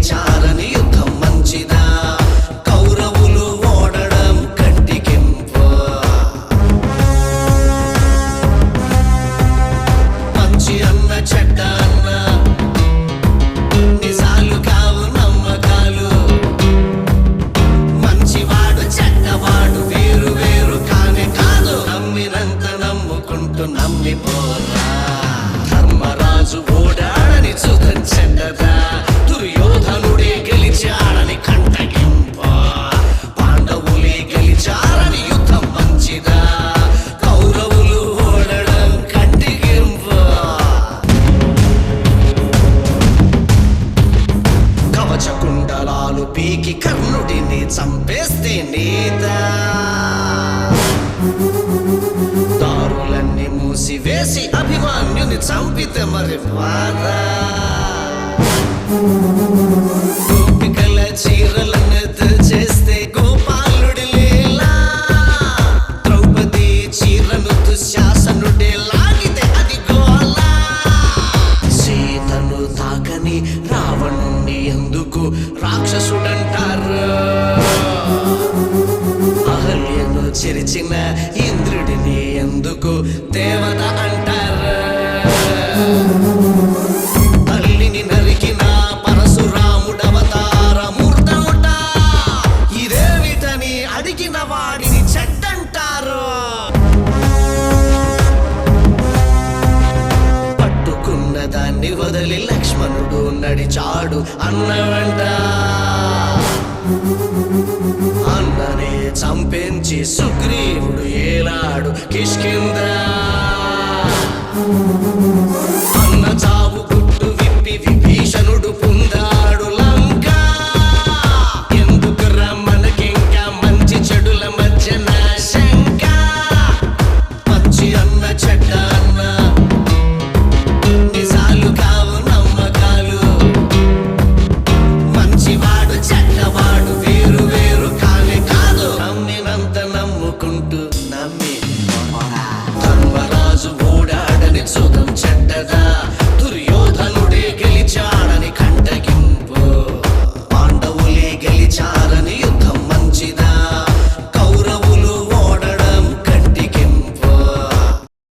గెలిచారని యుద్ధం మంచిదా కౌరవులు ఓడడం కంటికింపు మంచి అన్న చెడ్డ అన్న నిజాలు కావు నమ్మకాలు మంచివాడు చెడ్డవాడు వేరు వేరు కానే కాదు నమ్మినంత నమ్ముకుంటూ నమ్మిపోరా ధర్మరాజు ఓడాడని సుధం చెడ్డదా దుర్యోధనుడే గెలిచాడని కంటగింప పాండవులే గెలిచారని యుద్ధం మంచిదా కౌరవులు ఓడడం కంటిగింప కవచ కుండలాలు పీకి కర్ణుడిని చంపేస్తే నీదా దారులన్నీ మూసివేసి అభిమన్యుని చంపితే మరి బాధ గోపికల చీరలను చేస్తే గోపాలుడి లీలా ద్రౌపది చీరను దుశ్శాసనుడే లాగితే అది గోలా సీతను తాకని రావణుణ్ణి ఎందుకు రాక్షసుడంటారు అహల్యను చెరిచిన ఇంద్రుడిని ఎందుకు దేవత అంటారు తల్లిని నరికిన పరశురాముడవతార మూర్తముట ఇదేమిటని అడిగిన వాడిని చెడ్డంటారు పట్టుకున్న దాన్ని వదిలి లక్ష్మణుడు నడిచాడు అన్నవంట అన్ననే చంపించి సుగ్రీవుడు ఏలాడు కిష్కింద అన్న చావు గుట్టు విప్పి విభీషణుడు పొందాడు లంక ఎందుకురా మనకింకా మంచి చెడుల మధ్యన శంక మంచి అన్న చెడ్డ అన్న నిజాలు కావు నమ్మకాలు మంచివాడు చెడ్డవాడు వేరు వేరు కానే కాదు నమ్మినంత నమ్ముకుంటూ నమ్మి ధర్మరాజు ఓడాడని సుఖం చెడ్డదా దుర్యోధనుడే గెలిచాడని కంటగింపు పాండవులే గెలిచారు